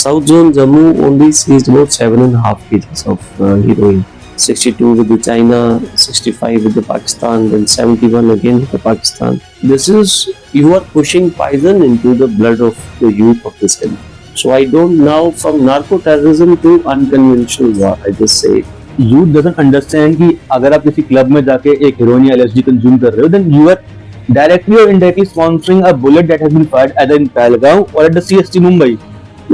South Zone Jammu only seized about 7.5 kgs of heroin. 62 with the China, 65 with the Pakistan, then 71 again with the Pakistan. This is, you are pushing poison into the blood of the youth of this country. So I don't know, from narco terrorism to unconventional war, I just say it. Youth doesn't understand कि अगर आप किसी club में जाके एक heroin या LSD consume कर रहे हो, देन यू आर डायरेक्टली और indirectly sponsoring a bullet that has been fired at in Pahalgam और एट द सीएसटी मुंबई.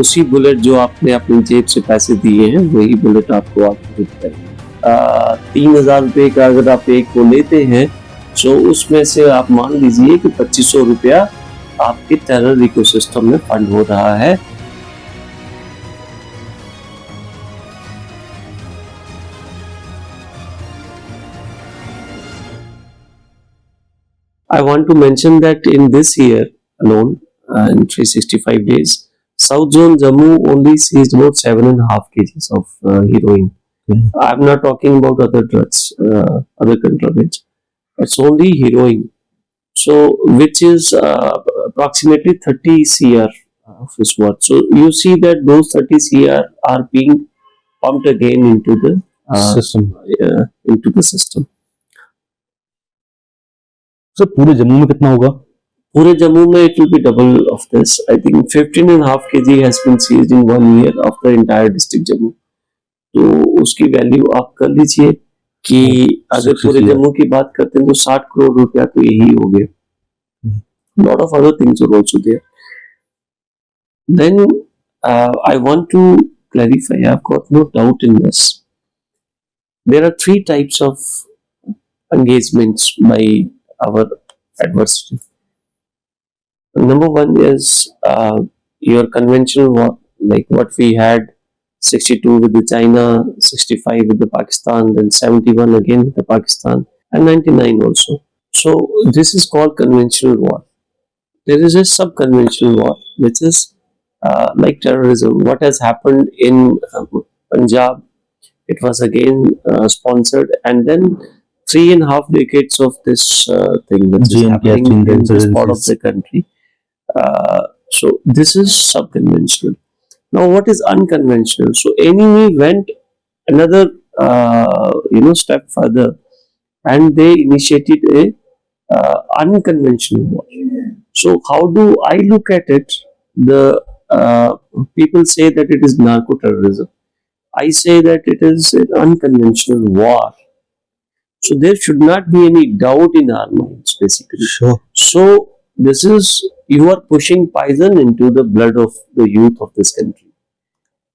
उसी बुलेट जो आपने अपनी जेब से पैसे दिए हैं, वही बुलेट आपको देता है. 3,000 रुपये का अगर आप एक को लेते हैं, तो उसमें से आप मान लीजिए कि 2,500 रुपया आपके टेरर इकोसिस्टम में फंड हो रहा है. I want to mention that in this year alone, in 365 days, South Zone Jammu only seized about 7.5 kgs of heroin. I'm not talking about other drugs, other contrabands. It's only heroin. So, which is approximately 30 CR of his worth. So, you see that those 30 CR are being pumped again into the system. So, पूरे जम्मू में कितना होगा? पूरे जम्मू में it will be double of this. I think 15.5 kg has been seized in 1 year of the entire district Jammu. तो उसकी value आप कर लीजिए कि अगर पूरे जम्मू की बात करते हैं तो 60 करोड़ रुपया तो यही हो गया. Lot of other things are also there. Then I want to clarify. I've got no doubt in this. There are 3 types of engagements by our adversary. Number 1 is your conventional war, like what we had, 62 with the China, 65 with the Pakistan, then 71 again with the Pakistan, and 99 also. So this is called conventional war. There is a sub-conventional war, which is like terrorism. What has happened in Punjab, it was again sponsored, and then 3.5 decades of this thing which is happening in this part of the country. So this is sub-conventional. Now what is unconventional? So enemy went another step further, and they initiated a unconventional war. So how do I look at it? The people say that it is narco-terrorism. I say that it is an unconventional war. So there should not be any doubt in our minds, basically. Sure. So this is, you are pushing poison into the blood of the youth of this country.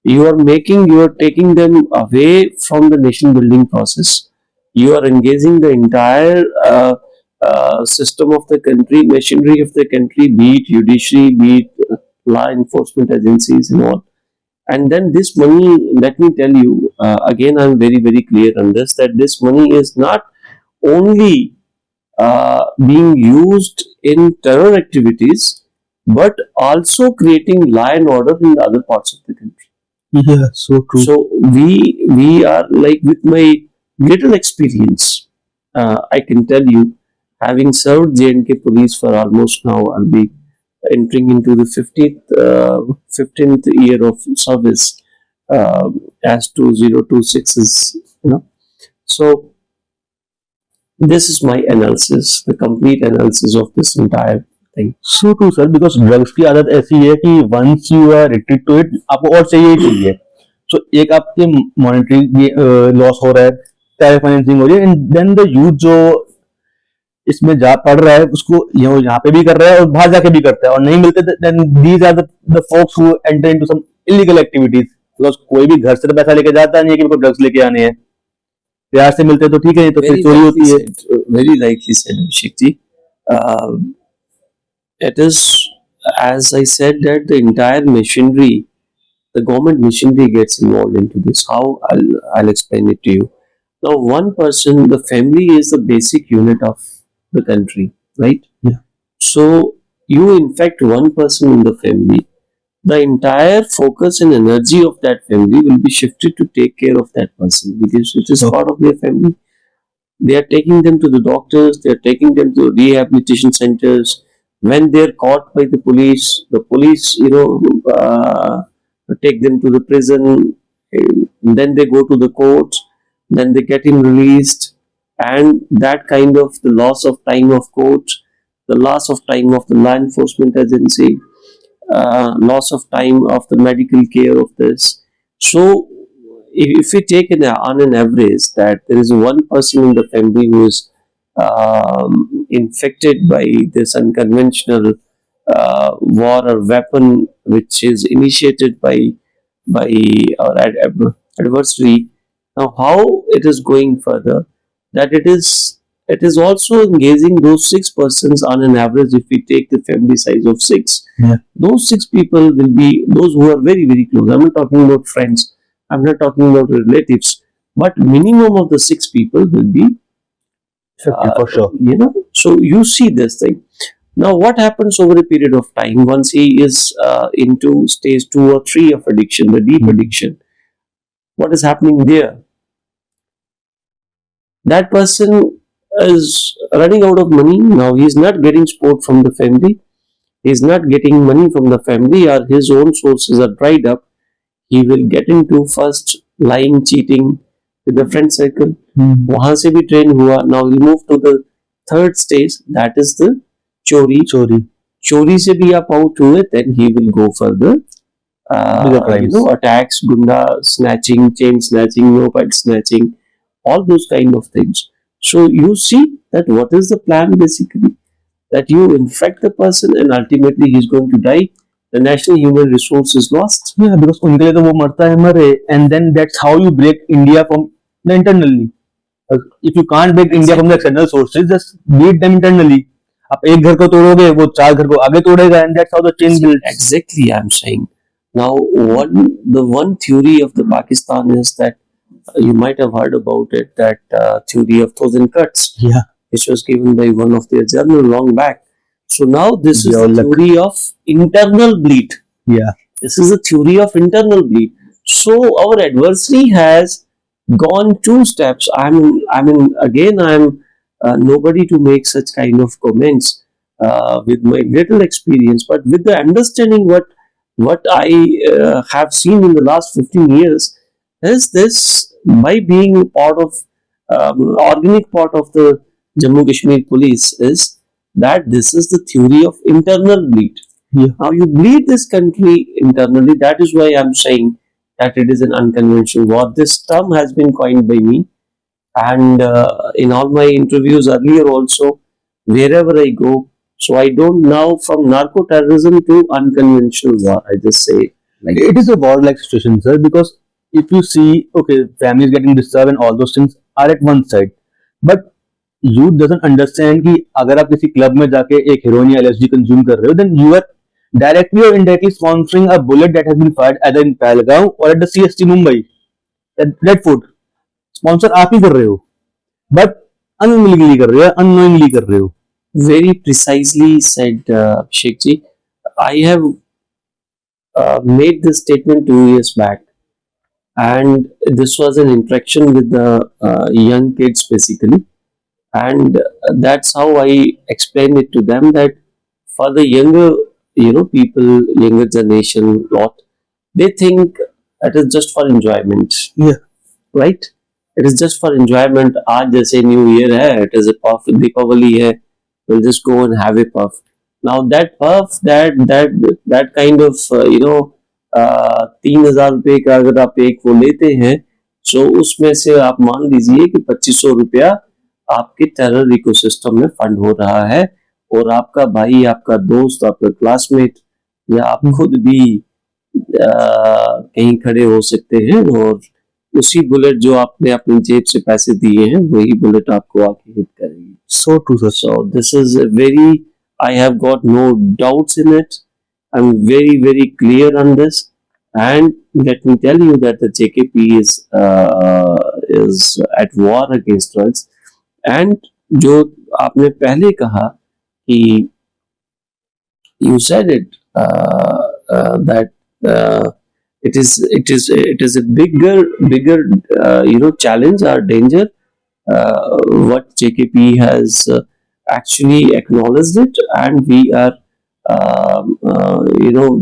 You are taking them away from the nation building process. You are engaging the entire system of the country, machinery of the country, be it judiciary, be it law enforcement agencies and all. And then this money, let me tell you, again I'm very, very clear on this, that this money is not only being used in terror activities, but also creating law and order in the other parts of the country. Yeah, so true. So we are, like, with my little experience, I can tell you, having served J&K police for almost now, I'll be entering into the 15th year of service as 2026 is, So this is my analysis, the complete analysis of this entire thing. So true, sir, because drugs की आदत ऐसी है कि once you are addicted to it, आपको और चाहिए. So एक आपके monetary loss हो रहा है, terror financing हो रही है, and then the youth जो इसमें जा पढ़ रहा है उसको यहाँ पे भी कर रहा है और बाहर जाके भी करता है, और नहीं मिलते, then these are the folks who enter into some illegal activities. Because कोई भी घर से तो पैसा लेके जाता नहीं है कि मेरे को ड्रग्स लेके आने हैं. प्यार से मिलते तो ठीक है, तो फिर चोरी होती है. Very rightly said, Abhishek ji. It is, as I said, that the entire machinery, the government machinery gets involved into this. How? I'll explain it to you. Now, one person, the family is the basic unit of the country, right? Yeah. So you infect one person in the family, the entire focus and energy of that family will be shifted to take care of that person, because it is part of their family. They are taking them to the doctors, they are taking them to rehabilitation centers. When they are caught by the police take them to the prison, then they go to the court, then they get him released, and that kind of the loss of time of court, the loss of time of the law enforcement agency, loss of time of the medical care of this. So, if we take on an average that there is one person in the family who is infected by this unconventional war or weapon which is initiated by our adversary. Now, how it is going further? That it is also engaging those six persons on an average. If we take the family size of six, Yeah. those six people will be those who are very very close. I'm not talking about friends. I'm not talking about relatives. But minimum of the six people will be Effective for sure. so you see this thing. Now what happens over a period of time once he is into stage 2 or 3 of addiction, the deep addiction? What is happening there? That person is running out of money. Now he is not getting support from the family, he is not getting money from the family, or his own sources are dried up. He will get into first lying, cheating with the friend circle. वहां से भी train हुआ. Now he move to the third stage, that is the चोरी. Chori. चोरी से भी आप out हुए, then he will go further. Bigger crimes. Attacks, gunda, snatching, chain snatching, moped snatching, all those kind of things. So you see that what is the plan basically? That you infect the person and ultimately he is going to die. The national human resource is lost. Yeah, because उनके लिए तो वो मरता है मरे, and then that's how you break India from the internally. If you can't break India from the external sources, just beat them internally. आप एक घर को तोड़ोगे, वो चार घर को आगे तोड़ेगा, and that's how the chain builds. Exactly, I'm saying. Now, the one theory of the Pakistan is that you might have heard about it, that theory of 1,000 cuts, Yeah. which was given by one of their journal long back. So now this is Your the luck. theory of internal bleed. Yeah. This is the theory of internal bleed. So our adversary has gone 2 steps. I'm nobody to make such kind of comments with my little experience, but with the understanding what I have seen in the last 15 years is this: by being part of organic part of the Jammu Kashmir police, is that this is the theory of internal bleed. Yeah. Now you bleed this country internally. That is why I'm saying that it is an unconventional war. This term has been coined by me, and in all my interviews earlier also, wherever I go. So I don't now from narco terrorism to unconventional war. I just say like It is a war-like situation, sir, because if you see, okay, families getting disturbed and all those things are at one side, but youth doesn't understand कि अगर आप किसी club में जाके एक heroin या LSD consume कर रहे हो, then you are directly or indirectly sponsoring a bullet that has been fired either in Pahalgam or at the CST Mumbai, at Red Fort. Sponsor आप ही कर रहे हो, but unknowingly कर रहे हो, unknowingly कर रहे हो. very precisely said, Sheikh Ji. I have made this statement 2 years back, and this was an interaction with the young kids basically, and that's how I explained it to them that for the younger people, younger generation lot, they think it is just for enjoyment. Yeah. Right? It is just for enjoyment. आज जैसे New Year है, it is a puff. Deepavali है, we'll just go and have a puff. Now that puff, that kind of 3,000 रुपए का अगर आप एक वो लेते हैं, so उसमें से आप मान लीजिए कि 2,500 रुपया आपके टेरर इकोसिस्टम में फंड हो रहा है, और आपका भाई, आपका दोस्त, आपका क्लासमेट या आप खुद भी कहीं खड़े हो सकते हैं, और उसी बुलेट जो आपने अपनी जेब से पैसे दिए हैं, वही बुलेट आपको आके हिट करेगी. So true, sir. So this is a very, I have got no doubts in it. I'm very very clear on this, and let me tell you that the JKP is at war against drugs. And जो आपने पहले कहा कि you said it that it is a bigger challenge or danger. What JKP has actually acknowledged it, and we are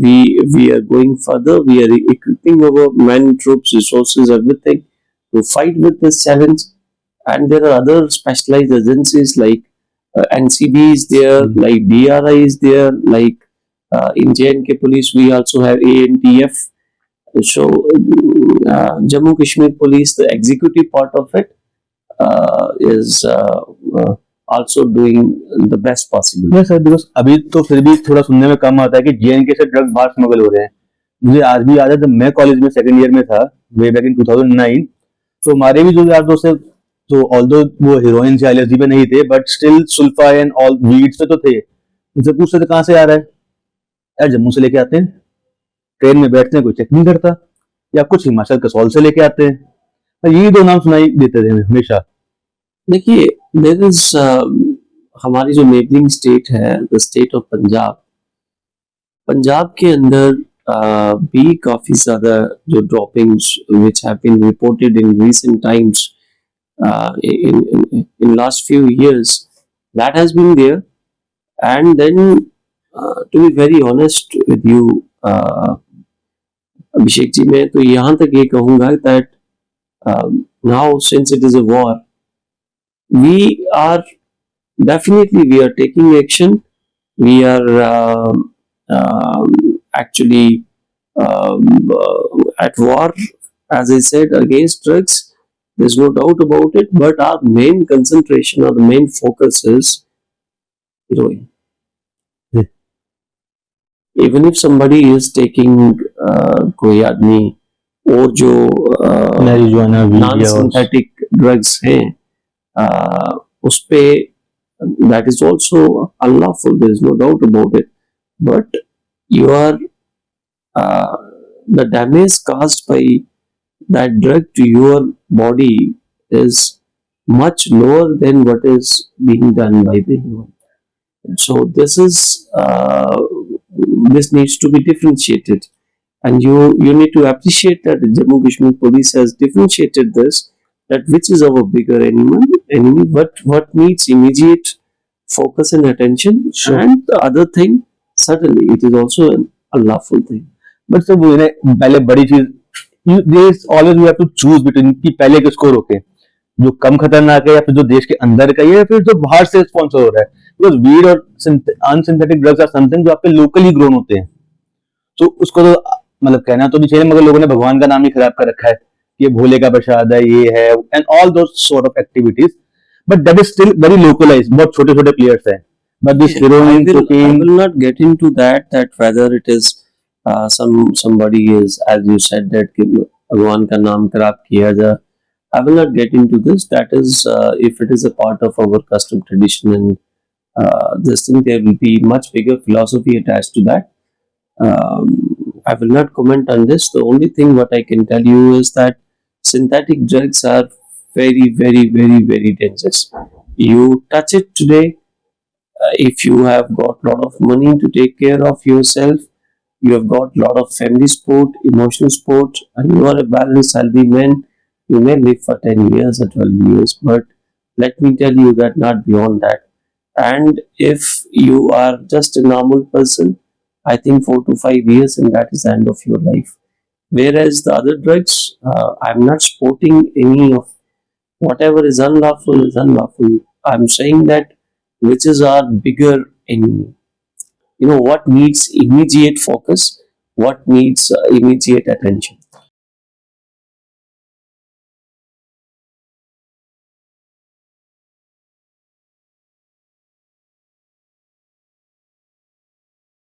we are going further. We are equipping our men, troops, resources, everything to fight with this challenge. And there are other specialized agencies like NCB is there, like DRI is there, like in J&K Police we also have ANTF. So Jammu Kashmir Police, the executive part of it, is also doing the best possible. नहीं sir, because अभी तो फिर भी थोड़ा सुनने में कम आता है कि जेएनके से ड्रग बाहर स्मगल हो रहे हैं. मुझे आज भी याद है जब मैं कॉलेज में सेकंड ईयर में था, वे बैक इन 2009, तो हमारे भी जो यार दोस्त है, तो ऑल्दो वो हीरोइन से एलएसडी पे नहीं थे, बट स्टिल सुल्फा एंड ऑल वीड्स पे तो थे. उनसे पूछते थे कहाँ से आ रहा है, यार जम्मू से लेके आते हैं. ट्रेन में बैठते हैं, कोई चेक नहीं करता. या कुछ हिमाचल कसौल से लेके आते हैं. तो यही दो नाम सुनाई देते थे हमें हमेशा. देखिए, देयर इज हमारी जो नेबरिंग स्टेट है, the state of Punjab, Punjab के अंदर भी काफी ज्यादा जो droppings which have been reported in recent times, in last few years, that has been there. And then to be very honest with you, Abhishek ji, मैं तो यहाँ तक ये कहूँगा that now since it is a war, we are taking action. We are actually at war, as I said, against drugs. There's no doubt about it. But our main concentration or the main focus is heroin. Yeah. Even if somebody is taking कोई आदमी और जो marijuana, non synthetic drugs हैं, उस पे that is also unlawful. There is no doubt about it. But you are the damage caused by that drug to your body is much lower than what is being done by the heroin. So this needs to be differentiated, and you need to appreciate that the Jammu Kashmir Police has differentiated this, that which is our bigger enemy, what needs immediate focus and attention. Sure. And the other thing, certainly it is also an unlawful thing. But sir वो है पहले बड़ी चीज, always we have to choose between कि पहले किसको रोके, जो कम खतरनाक है या फिर जो देश के अंदर का ही है या फिर जो बाहर से स्पॉन्सर हो रहा है. बिकॉज वीड और अनसिंथेटिक ड्रग्स आर समथिंग जो आपके लोकली ग्रोन होते हैं. तो उसको तो मतलब कहना तो नहीं चाहिए, मगर लोगों ने भगवान का नाम ही खराब कर रखा है, ये भोले का प्रसाद है, ये है, and all those sort of activities. But that is still very localised, बहुत छोटे छोटे प्लेयर्स हैं. But this heroin, I cocaine, will not get into that whether it is somebody is, as you said, that कि भगवान का नाम खराब किया जा. I will not get into this. That is, if it is a part of our custom tradition and this thing, there will be much bigger philosophy attached to that. I will not comment on this. The only thing what I can tell you is that synthetic drugs are very, very, very, very dangerous. You touch it today, if you have got lot of money to take care of yourself, you have got lot of family support, emotional support, and you are a balanced, healthy man, you may live for 10 years or 12 years. But let me tell you that not beyond that. And if you are just a normal person, I think 4 to 5 years, and that is the end of your life. Whereas the other drugs, I'm not supporting any of whatever is unlawful is unlawful. I'm saying that which is our bigger enemy. You know what needs immediate focus, what needs immediate attention.